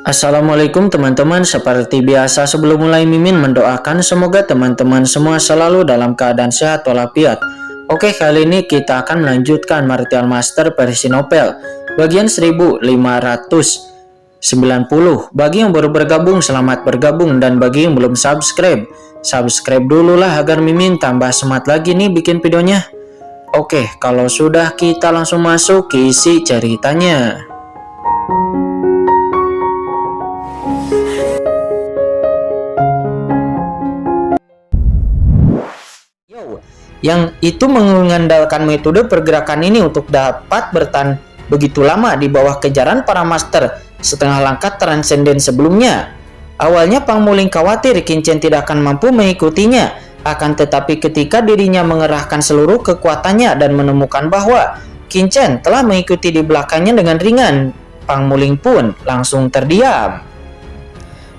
Assalamualaikum teman-teman, seperti biasa sebelum mulai Mimin mendoakan semoga teman-teman semua selalu dalam keadaan sehat walafiat. Oke, kali ini kita akan melanjutkan Martial Master versi novel bagian 1590. Bagi yang baru bergabung, selamat bergabung, dan bagi yang belum subscribe dulu lah agar Mimin tambah semangat lagi nih bikin videonya. Oke, kalau sudah kita langsung masuk ke isi ceritanya. Yang itu mengandalkan metode pergerakan ini untuk dapat bertahan begitu lama di bawah kejaran para master setengah langkah transenden sebelumnya. Awalnya Pang Muling khawatir Qin Chen tidak akan mampu mengikutinya, akan tetapi ketika dirinya mengerahkan seluruh kekuatannya dan menemukan bahwa Qin Chen telah mengikuti di belakangnya dengan ringan, Pang Muling pun langsung terdiam.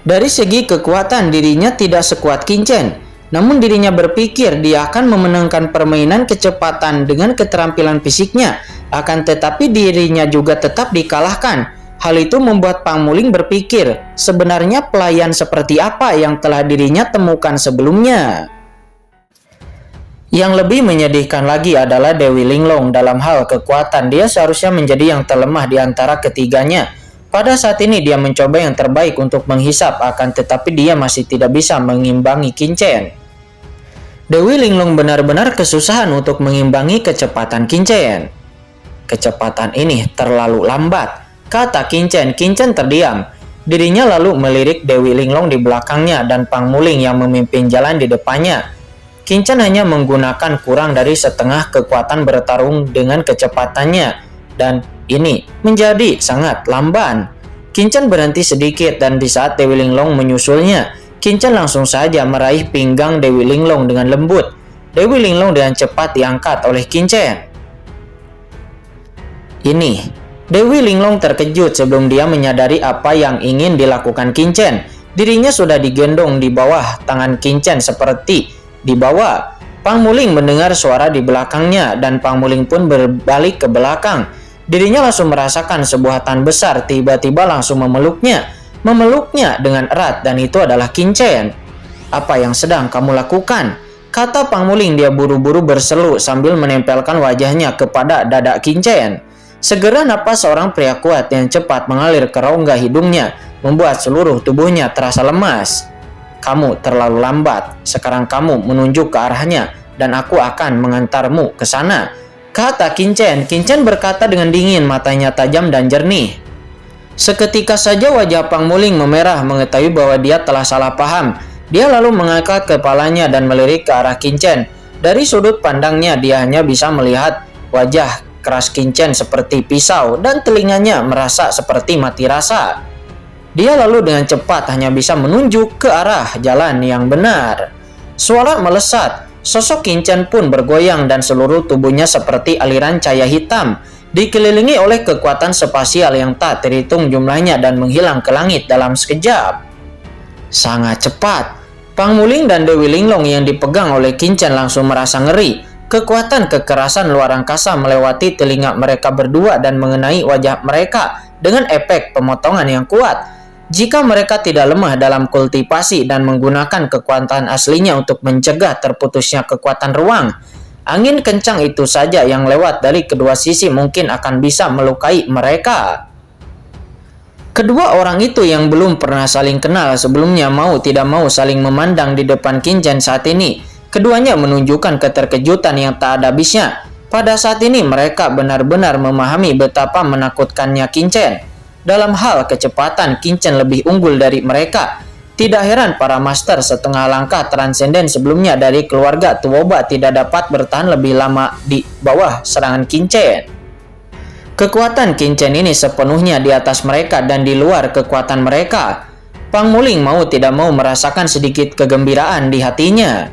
Dari segi kekuatan dirinya tidak sekuat Qin Chen, namun dirinya berpikir dia akan memenangkan permainan kecepatan dengan keterampilan fisiknya, akan tetapi dirinya juga tetap dikalahkan. Hal itu membuat Pang Muling berpikir, sebenarnya pelayan seperti apa yang telah dirinya temukan sebelumnya. Yang lebih menyedihkan lagi adalah Dewi Linglong. Dalam hal kekuatan, dia seharusnya menjadi yang terlemah di antara ketiganya. Pada saat ini dia mencoba yang terbaik untuk menghisap, akan tetapi dia masih tidak bisa mengimbangi Qin Chen. Dewi Linglong benar-benar kesusahan untuk mengimbangi kecepatan Qin Chen. Kecepatan ini terlalu lambat, kata Qin Chen. Qin Chen terdiam. Dirinya lalu melirik Dewi Linglong di belakangnya dan Pang Muling yang memimpin jalan di depannya. Qin Chen hanya menggunakan kurang dari setengah kekuatan bertarung dengan kecepatannya, dan ini menjadi sangat lamban. Qin Chen berhenti sedikit, dan di saat Dewi Linglong menyusulnya, Qin Chen langsung saja meraih pinggang Dewi Linglong dengan lembut. Dewi Linglong dengan cepat diangkat oleh Qin Chen. Dewi Linglong terkejut sebelum dia menyadari apa yang ingin dilakukan Qin Chen. Dirinya sudah digendong di bawah tangan Qin Chen seperti dibawa. Pang Muling mendengar suara di belakangnya dan Pang Muling pun berbalik ke belakang. Dirinya langsung merasakan sebuah tan besar tiba-tiba langsung memeluknya dengan erat, dan itu adalah Qin Chen. Apa yang sedang kamu lakukan? Kata Pang Muling. Dia buru-buru berseru sambil menempelkan wajahnya kepada dada Qin Chen. Segera napas seorang pria kuat yang cepat mengalir ke rongga hidungnya, membuat seluruh tubuhnya terasa lemas. Kamu terlalu lambat. Sekarang kamu menunjuk ke arahnya dan aku akan mengantarmu ke sana, kata Qin Chen. Qin Chen berkata dengan dingin, matanya tajam dan jernih. Seketika saja wajah Pang Muling memerah mengetahui bahwa dia telah salah paham. Dia lalu mengangkat kepalanya dan melirik ke arah Qin Chen. Dari sudut pandangnya dia hanya bisa melihat wajah keras Qin Chen seperti pisau dan telinganya merasa seperti mati rasa. Dia lalu dengan cepat hanya bisa menunjuk ke arah jalan yang benar. Suara melesat, sosok Qin Chen pun bergoyang dan seluruh tubuhnya seperti aliran cahaya hitam, dikelilingi oleh kekuatan spasial yang tak terhitung jumlahnya dan menghilang ke langit dalam sekejap. Sangat cepat. Pang Muling dan Dewi Linglong yang dipegang oleh Qin Chen langsung merasa ngeri. Kekuatan kekerasan luar angkasa melewati telinga mereka berdua dan mengenai wajah mereka dengan efek pemotongan yang kuat. Jika mereka tidak lemah dalam kultivasi dan menggunakan kekuatan aslinya untuk mencegah terputusnya kekuatan ruang, angin kencang itu saja yang lewat dari kedua sisi mungkin akan bisa melukai mereka. Kedua orang itu yang belum pernah saling kenal sebelumnya mau tidak mau saling memandang di depan Qin Chen saat ini. Keduanya menunjukkan keterkejutan yang tak ada habisnya. Pada saat ini mereka benar-benar memahami betapa menakutkannya Qin Chen. Dalam hal kecepatan, Qin Chen lebih unggul dari mereka. Tidak heran para master setengah langkah transenden sebelumnya dari keluarga Tuoba tidak dapat bertahan lebih lama di bawah serangan Qin Chen. Kekuatan Qin Chen ini sepenuhnya di atas mereka dan di luar kekuatan mereka. Pang Muling mau tidak mau merasakan sedikit kegembiraan di hatinya.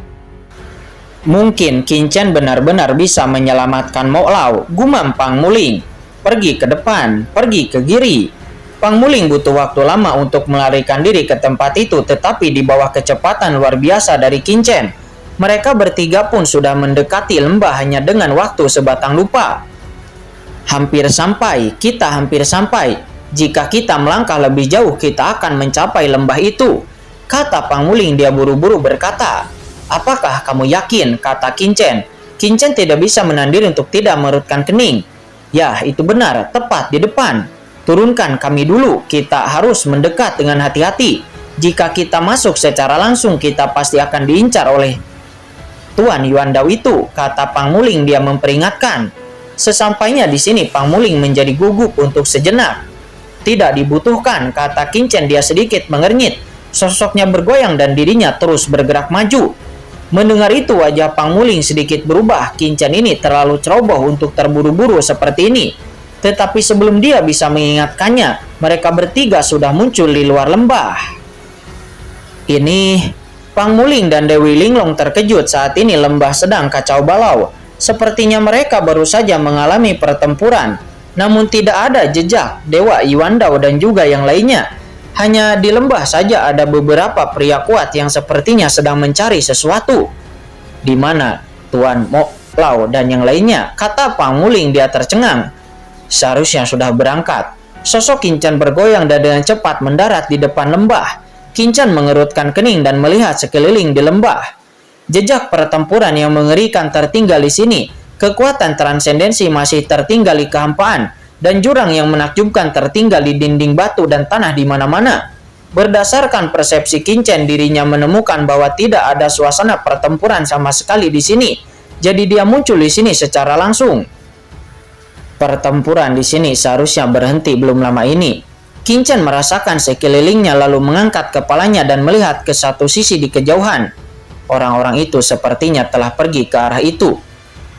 Mungkin Qin Chen benar-benar bisa menyelamatkan Mo Lao, gumam Pang Muling. Pergi ke depan, pergi ke kiri. Pang Muling butuh waktu lama untuk melarikan diri ke tempat itu, tetapi di bawah kecepatan luar biasa dari Qin Chen, mereka bertiga pun sudah mendekati lembah hanya dengan waktu sebatang lupa. Hampir sampai, kita hampir sampai. Jika kita melangkah lebih jauh, kita akan mencapai lembah itu, kata Pangmuling. Dia buru-buru berkata. Apakah kamu yakin? Kata Kincen. Kincen tidak bisa menandiri untuk tidak merutkan kening. Ya, itu benar, tepat di depan. Turunkan kami dulu, kita harus mendekat dengan hati-hati. Jika kita masuk secara langsung, kita pasti akan diincar oleh Tuan Yuandao itu, kata Pangmuling. Dia memperingatkan. Sesampainya di sini, Pangmuling menjadi gugup untuk sejenak. Tidak dibutuhkan, kata Kincen. Dia sedikit mengernyit. Sosoknya bergoyang dan dirinya terus bergerak maju. Mendengar itu, wajah Pangmuling sedikit berubah. Kincen ini terlalu ceroboh untuk terburu-buru seperti ini. Tetapi sebelum dia bisa mengingatkannya, mereka bertiga sudah muncul di luar lembah. Ini Pangmuling dan Dewi Linglong terkejut. Saat ini lembah sedang kacau balau. Sepertinya mereka baru saja mengalami pertempuran. Namun tidak ada jejak Dewa Yuandao dan juga yang lainnya. Hanya di lembah saja ada beberapa pria kuat yang sepertinya sedang mencari sesuatu. Di mana Tuan Mo Lao dan yang lainnya, kata Pangmuling. Dia tercengang. Seharusnya sudah berangkat. Sosok Kincen bergoyang dan dengan cepat mendarat di depan lembah. Kincen mengerutkan kening dan melihat sekeliling di lembah. Jejak pertempuran yang mengerikan tertinggal di sini. Kekuatan transendensi masih tertinggal di kehampaan. Dan jurang yang menakjubkan tertinggal di dinding batu dan tanah di mana-mana. Berdasarkan persepsi Kincen, dirinya menemukan bahwa tidak ada suasana pertempuran sama sekali di sini. Jadi dia muncul di sini secara langsung. Pertempuran di sini seharusnya berhenti belum lama ini. Kincen merasakan sekelilingnya lalu mengangkat kepalanya dan melihat ke satu sisi di kejauhan. Orang-orang itu sepertinya telah pergi ke arah itu.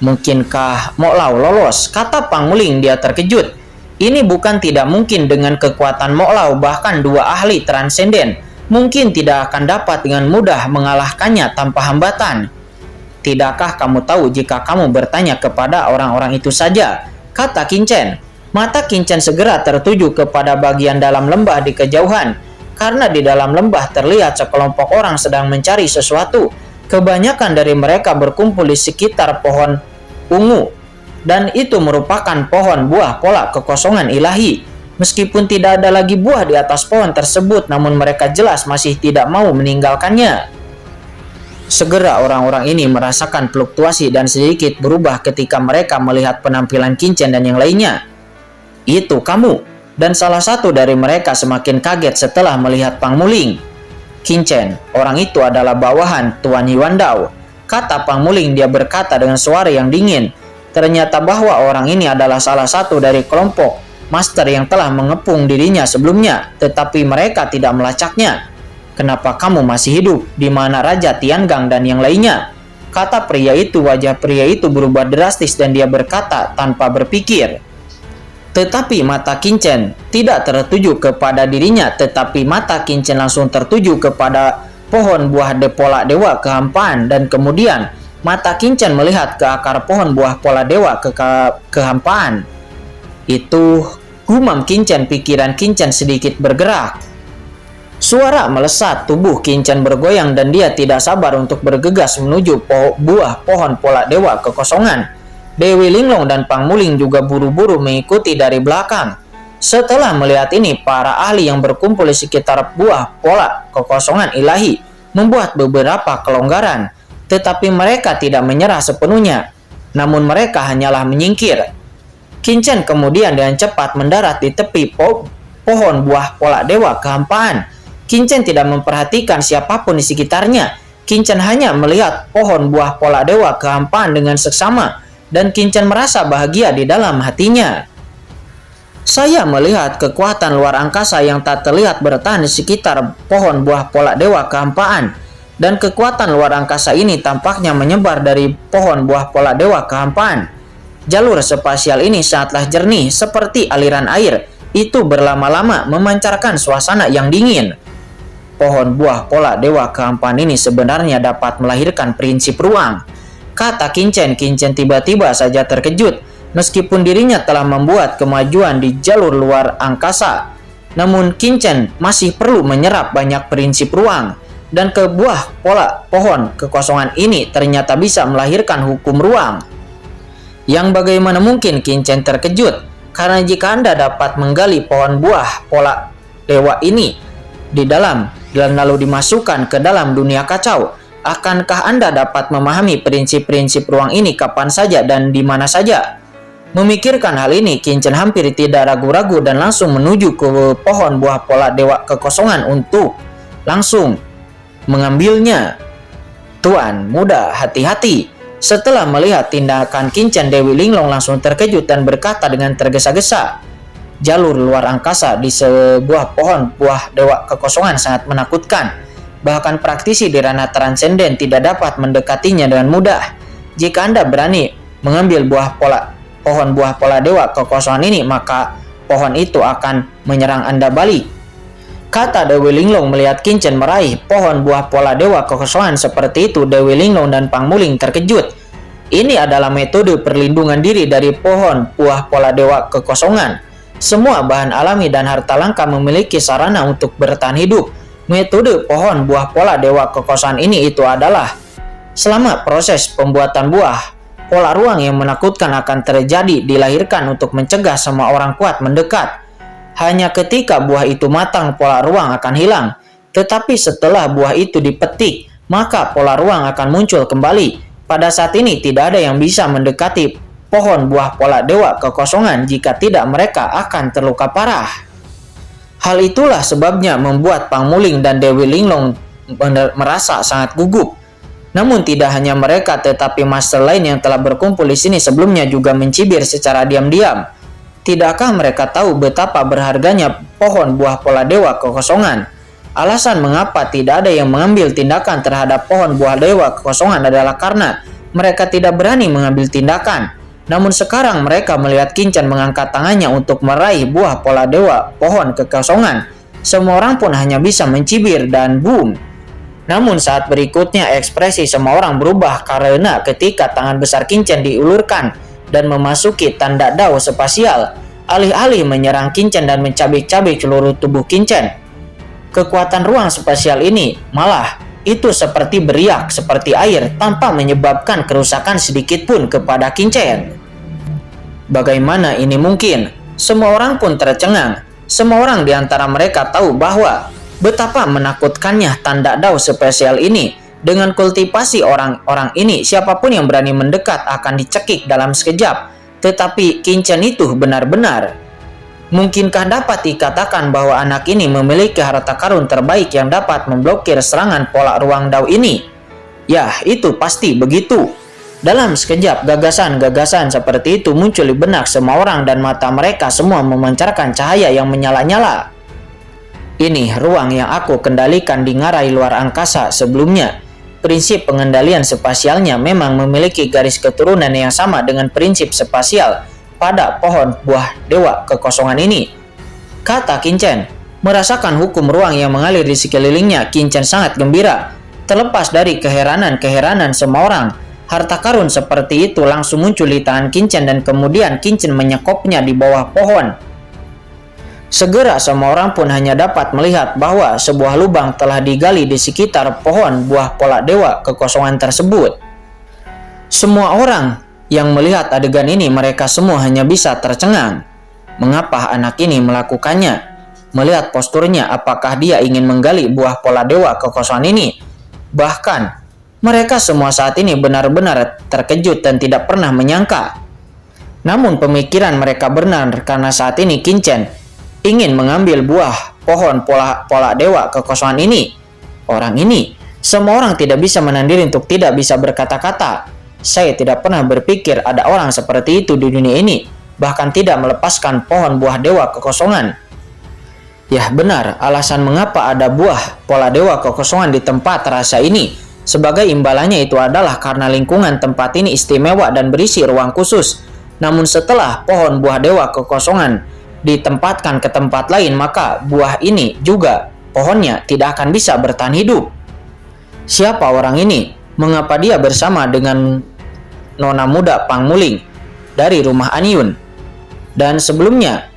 Mungkinkah Mo Lao lolos? Kata Pangmuling. Dia terkejut. Ini bukan tidak mungkin dengan kekuatan Mo Lao, bahkan dua ahli transenden mungkin tidak akan dapat dengan mudah mengalahkannya tanpa hambatan. Tidakkah kamu tahu jika kamu bertanya kepada orang-orang itu saja? Kata Kincen. Mata Kincen segera tertuju kepada bagian dalam lembah di kejauhan. Karena di dalam lembah terlihat sekelompok orang sedang mencari sesuatu. Kebanyakan dari mereka berkumpul di sekitar pohon ungu. Dan itu merupakan pohon buah pola kekosongan ilahi. Meskipun tidak ada lagi buah di atas pohon tersebut, namun mereka jelas masih tidak mau meninggalkannya. Segera orang-orang ini merasakan fluktuasi dan sedikit berubah ketika mereka melihat penampilan Kincen dan yang lainnya. Itu kamu. Dan salah satu dari mereka semakin kaget setelah melihat Pangmuling. Kincen, orang itu adalah bawahan Tuan Yuandao, kata Pangmuling. Dia berkata dengan suara yang dingin. Ternyata bahwa orang ini adalah salah satu dari kelompok master yang telah mengepung dirinya sebelumnya, tetapi mereka tidak melacaknya. Kenapa kamu masih hidup? Di mana Raja Tiangang dan yang lainnya? Kata pria itu. Wajah pria itu berubah drastis dan dia berkata tanpa berpikir. Tetapi mata Kincen tidak tertuju kepada dirinya, tetapi mata Kincen langsung tertuju kepada pohon buah pola dewa kehampaan. Dan kemudian mata Kincen melihat ke akar pohon buah pola dewa kehampaan. Itu gumam Kincen. Pikiran Kincen sedikit bergerak. Suara melesat, tubuh Kincen bergoyang dan dia tidak sabar untuk bergegas menuju buah pohon pola dewa kekosongan. Dewi Linglong dan Pangmuling juga buru-buru mengikuti dari belakang. Setelah melihat ini, para ahli yang berkumpul di sekitar buah pola kekosongan ilahi membuat beberapa kelonggaran. Tetapi mereka tidak menyerah sepenuhnya. Namun mereka hanyalah menyingkir. Kincen kemudian dengan cepat mendarat di tepi pohon buah pola dewa kehampaan. Kincen tidak memperhatikan siapapun di sekitarnya. Kincen hanya melihat pohon buah pola dewa kehampaan dengan seksama. Dan Kincen merasa bahagia di dalam hatinya. Saya melihat kekuatan luar angkasa yang tak terlihat bertahan di sekitar pohon buah pola dewa kehampaan. Dan kekuatan luar angkasa ini tampaknya menyebar dari pohon buah pola dewa kehampaan. Jalur spasial ini sangatlah jernih seperti aliran air. Itu berlama-lama memancarkan suasana yang dingin. Pohon buah pola dewa kehampaan ini sebenarnya dapat melahirkan prinsip ruang, kata Kincen. Kincen tiba-tiba saja terkejut. Meskipun dirinya telah membuat kemajuan di jalur luar angkasa, namun Kincen masih perlu menyerap banyak prinsip ruang. Dan ke buah pola pohon kekosongan ini ternyata bisa melahirkan hukum ruang. Yang bagaimana mungkin? Kincen terkejut. Karena jika Anda dapat menggali pohon buah pola dewa ini di dalam dan lalu dimasukkan ke dalam dunia kacau, akankah Anda dapat memahami prinsip-prinsip ruang ini kapan saja dan di mana saja? Memikirkan hal ini, Qin Chen hampir tidak ragu-ragu dan langsung menuju ke pohon buah pola dewa kekosongan untuk langsung mengambilnya. Tuan muda, hati-hati. Setelah melihat tindakan Qin Chen, Dewi Linglong langsung terkejut dan berkata dengan tergesa-gesa, jalur luar angkasa di sebuah pohon buah dewa kekosongan sangat menakutkan. Bahkan praktisi di ranah transenden tidak dapat mendekatinya dengan mudah. Jika Anda berani mengambil pohon buah pola dewa kekosongan ini, maka pohon itu akan menyerang Anda balik. Kata Dewi Linglong melihat Qin Chen meraih pohon buah pola dewa kekosongan seperti itu. Dewi Linglong dan Pang Muling terkejut. Ini adalah metode perlindungan diri dari pohon buah pola dewa kekosongan. Semua bahan alami dan harta langka memiliki sarana untuk bertahan hidup. Metode pohon buah pola dewa kekosongan ini itu adalah selama proses pembuatan buah pola ruang yang menakutkan akan terjadi dilahirkan untuk mencegah semua orang kuat mendekat. Hanya ketika buah itu matang, pola ruang akan hilang. Tetapi setelah buah itu dipetik, maka pola ruang akan muncul kembali. Pada saat ini tidak ada yang bisa mendekati pohon buah pola dewa kekosongan jika tidak mereka akan terluka parah. Hal itulah sebabnya membuat Pang Muling dan Dewi Linglong merasa sangat gugup. Namun tidak hanya mereka, tetapi master lain yang telah berkumpul di sini sebelumnya juga mencibir secara diam-diam. Tidakkah mereka tahu betapa berharganya pohon buah pola dewa kekosongan? Alasan mengapa tidak ada yang mengambil tindakan terhadap pohon buah dewa kekosongan adalah karena mereka tidak berani mengambil tindakan. Namun sekarang mereka melihat Qin Chen mengangkat tangannya untuk meraih buah pola dewa pohon kekosongan. Semua orang pun hanya bisa mencibir dan boom. Namun saat berikutnya ekspresi semua orang berubah karena ketika tangan besar Qin Chen diulurkan dan memasuki tanda dao spasial, alih-alih menyerang Qin Chen dan mencabik-cabik seluruh tubuh Qin Chen. Kekuatan ruang spasial ini malah itu seperti beriak seperti air tanpa menyebabkan kerusakan sedikit pun kepada Qin Chen. Bagaimana ini mungkin? Semua orang pun tercengang. Semua orang di antara mereka tahu bahwa betapa menakutkannya tanda dao spesial ini. Dengan kultivasi orang-orang ini, siapapun yang berani mendekat akan dicekik dalam sekejap. Tetapi Qin Chen itu benar-benar. Mungkinkah dapat dikatakan bahwa anak ini memiliki harta karun terbaik yang dapat memblokir serangan pola ruang dao ini? Ya, itu pasti begitu. Dalam sekejap, gagasan-gagasan seperti itu muncul di benak semua orang dan mata mereka semua memancarkan cahaya yang menyala-nyala. Ini ruang yang aku kendalikan di ngarai luar angkasa sebelumnya. Prinsip pengendalian spasialnya memang memiliki garis keturunan yang sama dengan prinsip spasial pada pohon buah dewa kekosongan ini, kata Qin Chen. Merasakan hukum ruang yang mengalir di sekelilingnya, Qin Chen sangat gembira. Terlepas dari keheranan semua orang, harta karun seperti itu langsung muncul di tangan Qin Chen dan kemudian Qin Chen menyekopnya di bawah pohon. Segera semua orang pun hanya dapat melihat bahwa sebuah lubang telah digali di sekitar pohon buah pola dewa kekosongan tersebut. Semua orang yang melihat adegan ini, mereka semua hanya bisa tercengang. Mengapa anak ini melakukannya? Melihat posturnya, apakah dia ingin menggali buah pola dewa kekosongan ini? Bahkan, mereka semua saat ini benar-benar terkejut dan tidak pernah menyangka. Namun pemikiran mereka benar karena saat ini Qin Chen ingin mengambil buah pohon pola dewa kekosongan ini. Orang ini, semua orang tidak bisa menahan diri untuk tidak bisa berkata-kata. Saya tidak pernah berpikir ada orang seperti itu di dunia ini, bahkan tidak melepaskan pohon buah dewa kekosongan. Ya benar, alasan mengapa ada buah pola dewa kekosongan di tempat rasa ini. Sebagai imbalannya itu adalah karena lingkungan tempat ini istimewa dan berisi ruang khusus. Namun setelah pohon buah dewa kekosongan ditempatkan ke tempat lain, maka buah ini juga pohonnya tidak akan bisa bertahan hidup. Siapa orang ini? Mengapa dia bersama dengan nona muda Pang Muling dari rumah Anyun? Dan sebelumnya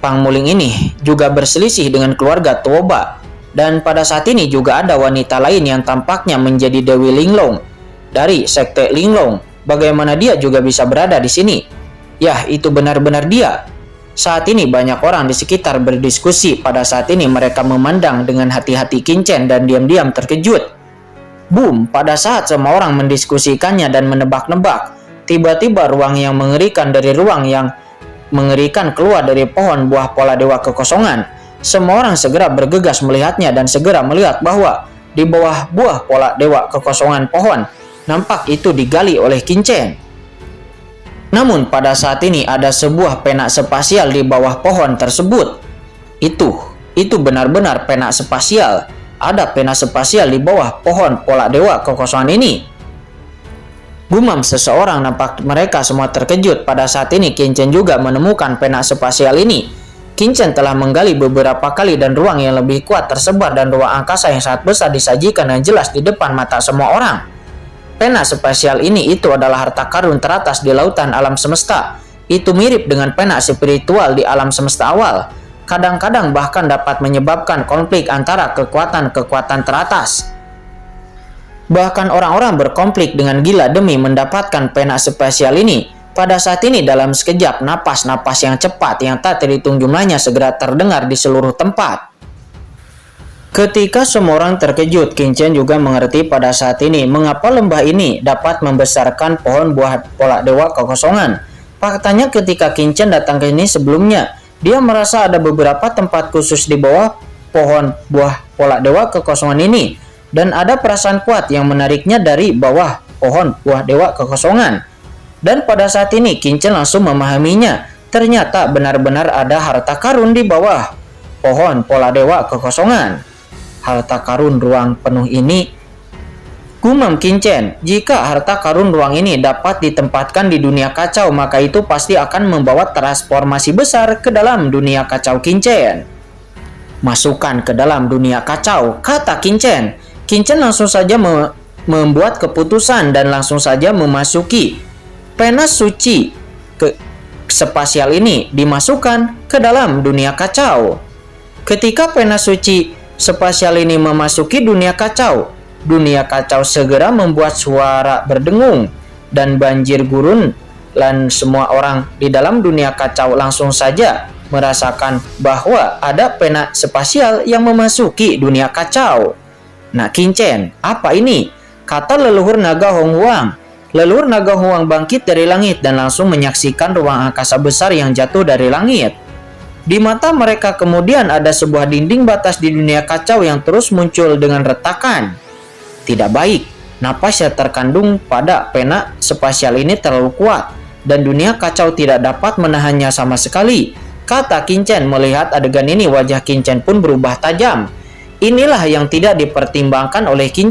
Pang Muling ini juga berselisih dengan keluarga Tuoba. Dan pada saat ini juga ada wanita lain yang tampaknya menjadi Dewi Linglong dari sekte Linglong. Bagaimana dia juga bisa berada di sini? Yah, itu benar-benar dia. Saat ini banyak orang di sekitar berdiskusi. Pada saat ini mereka memandang dengan hati-hati Qin dan diam-diam terkejut. Boom, pada saat semua orang mendiskusikannya dan menebak-nebak, tiba-tiba ruang yang mengerikan dari ruang yang mengerikan keluar dari pohon buah pola dewa kekosongan. Semua orang segera bergegas melihatnya dan segera melihat bahwa di bawah buah pola dewa kekosongan pohon, nampak itu digali oleh Qin. Namun pada saat ini ada sebuah pena spasial di bawah pohon tersebut. Itu benar-benar pena spasial. Ada pena spasial di bawah pohon pola dewa kekosongan ini. Gumam seseorang, nampak mereka semua terkejut. Pada saat ini Qin juga menemukan pena spasial ini. Qin telah menggali beberapa kali dan ruang yang lebih kuat tersebar dan ruang angkasa yang sangat besar disajikan dan jelas di depan mata semua orang. Pena spasial ini itu adalah harta karun teratas di lautan alam semesta. Itu mirip dengan pena spiritual di alam semesta awal. Kadang-kadang bahkan dapat menyebabkan konflik antara kekuatan-kekuatan teratas. Bahkan orang-orang berkonflik dengan gila demi mendapatkan pena spasial ini. Pada saat ini dalam sekejap, napas-napas yang cepat yang tak terhitung jumlahnya segera terdengar di seluruh tempat. Ketika semua orang terkejut, Qin juga mengerti pada saat ini mengapa lembah ini dapat membesarkan pohon buah pola dewa kekosongan. Faktanya ketika Qin datang ke sini sebelumnya, dia merasa ada beberapa tempat khusus di bawah pohon buah pola dewa kekosongan ini. Dan ada perasaan kuat yang menariknya dari bawah pohon buah dewa kekosongan. Dan pada saat ini Qin langsung memahaminya. Ternyata benar-benar ada harta karun di bawah pohon pola dewa kekosongan. Harta karun ruang penuh ini, gumam Qin, jika harta karun ruang ini dapat ditempatkan di dunia kacau, maka itu pasti akan membawa transformasi besar ke dalam dunia kacau Qin. Masukkan ke dalam dunia kacau, kata Qin. Qin langsung saja membuat keputusan dan langsung saja memasuki pena suci spasial ini dimasukkan ke dalam dunia kacau. Ketika pena suci spasial ini memasuki dunia kacau segera membuat suara berdengung dan banjir gurun, dan semua orang di dalam dunia kacau langsung saja merasakan bahwa ada pena spasial yang memasuki dunia kacau. Nah Qin, apa ini? Kata leluhur naga Hong Huang. Leluhur naga Huang bangkit dari langit dan langsung menyaksikan ruang angkasa besar yang jatuh dari langit. Di mata mereka kemudian ada sebuah dinding batas di dunia kacau yang terus muncul dengan retakan. Tidak baik, napas yang terkandung pada pena spasial ini terlalu kuat dan dunia kacau tidak dapat menahannya sama sekali. Kata Qin melihat adegan ini, wajah Qin pun berubah tajam. Inilah yang tidak dipertimbangkan oleh Qin.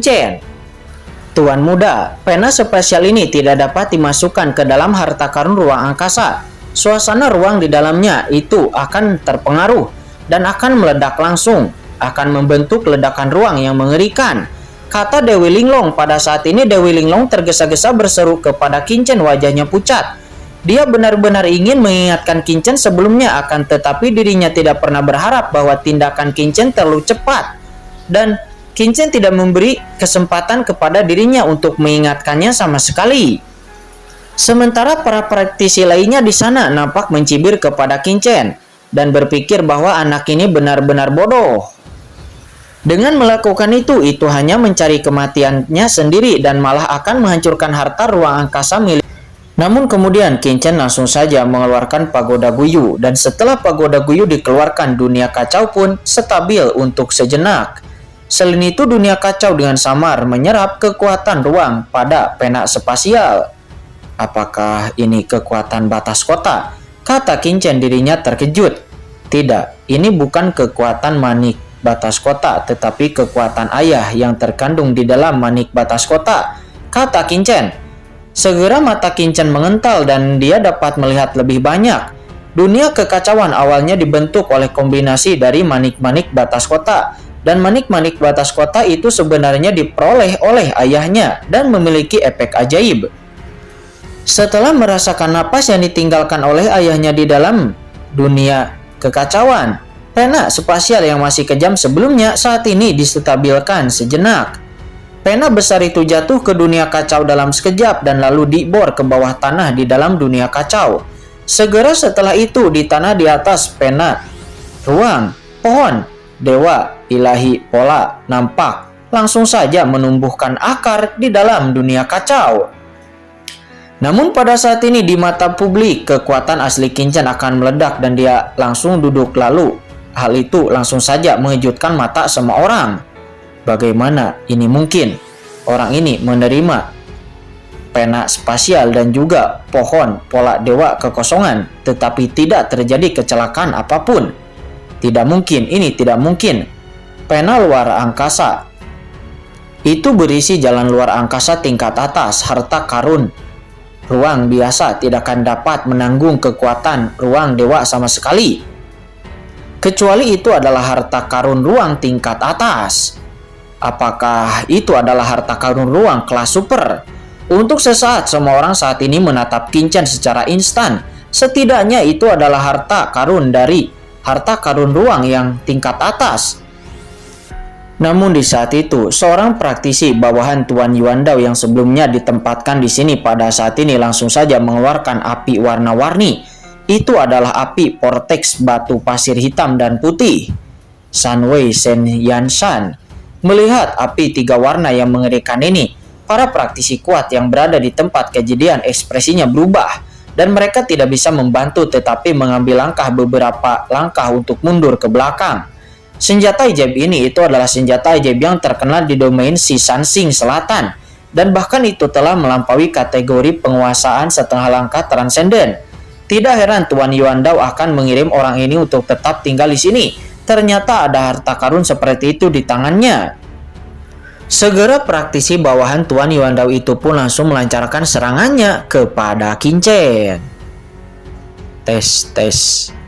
Tuan muda, pena spasial ini tidak dapat dimasukkan ke dalam harta karun ruang angkasa. Suasana ruang di dalamnya itu akan terpengaruh dan akan meledak langsung, akan membentuk ledakan ruang yang mengerikan. Kata Dewi Linglong. Pada saat ini Dewi Linglong tergesa-gesa berseru kepada Qin, wajahnya pucat. Dia benar-benar ingin mengingatkan Qin sebelumnya, akan tetapi dirinya tidak pernah berharap bahwa tindakan Qin terlalu cepat. Dan Qin tidak memberi kesempatan kepada dirinya untuk mengingatkannya sama sekali. Sementara para praktisi lainnya di sana nampak mencibir kepada Qin dan berpikir bahwa anak ini benar-benar bodoh. Dengan melakukan itu hanya mencari kematiannya sendiri dan malah akan menghancurkan harta ruang angkasa milik. Namun kemudian Qin langsung saja mengeluarkan pagoda Guyu, dan setelah pagoda Guyu dikeluarkan, dunia kacau pun stabil untuk sejenak. Selain itu dunia kacau dengan samar menyerap kekuatan ruang pada pena spasial. Apakah ini kekuatan batas kota? Kata Qin, dirinya terkejut. Tidak, ini bukan kekuatan manik batas kota, tetapi kekuatan ayah yang terkandung di dalam manik batas kota, kata Qin. Segera mata Qin mengental dan dia dapat melihat lebih banyak. Dunia kekacauan awalnya dibentuk oleh kombinasi dari manik-manik batas kota, dan manik-manik batas kota itu sebenarnya diperoleh oleh ayahnya dan memiliki efek ajaib. Setelah merasakan napas yang ditinggalkan oleh ayahnya di dalam dunia kekacauan, pena spasial yang masih kejam sebelumnya saat ini distabilkan sejenak. Pena besar itu jatuh ke dunia kacau dalam sekejap dan lalu dibor ke bawah tanah di dalam dunia kacau. Segera setelah itu di tanah di atas pena, ruang, pohon, dewa, ilahi, pola, nampak langsung saja menumbuhkan akar di dalam dunia kacau. Namun pada saat ini di mata publik, kekuatan asli Qin-Chen akan meledak dan dia langsung duduk lalu. Hal itu langsung saja mengejutkan mata semua orang. Bagaimana ini mungkin? Orang ini menerima pena spasial dan juga pohon pola dewa kekosongan, tetapi tidak terjadi kecelakaan apapun. Tidak mungkin, ini tidak mungkin. Pena luar angkasa itu berisi jalan luar angkasa tingkat atas, harta karun ruang biasa tidak akan dapat menanggung kekuatan ruang dewa sama sekali. Kecuali itu adalah harta karun ruang tingkat atas. Apakah itu adalah harta karun ruang kelas super? Untuk sesaat semua orang saat ini menatap Qin-Chen secara instan. Setidaknya itu adalah harta karun dari harta karun ruang yang tingkat atas. Namun di saat itu, seorang praktisi bawahan Tuan Yuandao yang sebelumnya ditempatkan di sini pada saat ini langsung saja mengeluarkan api warna-warni. Itu adalah api vortex batu pasir hitam dan putih. Sunwei Shen Yanshan melihat api 3 warna yang mengerikan ini, para praktisi kuat yang berada di tempat kejadian ekspresinya berubah dan mereka tidak bisa membantu tetapi mengambil beberapa langkah untuk mundur ke belakang. Senjata ajaib ini itu adalah senjata ajaib yang terkenal di domain Shisansing Selatan dan bahkan itu telah melampaui kategori penguasaan setengah langkah transenden. Tidak heran Tuan Yuandao akan mengirim orang ini untuk tetap tinggal di sini. Ternyata ada harta karun seperti itu di tangannya. Segera praktisi bawahan Tuan Yuandao itu pun langsung melancarkan serangannya kepada Qin-Chen. Tes.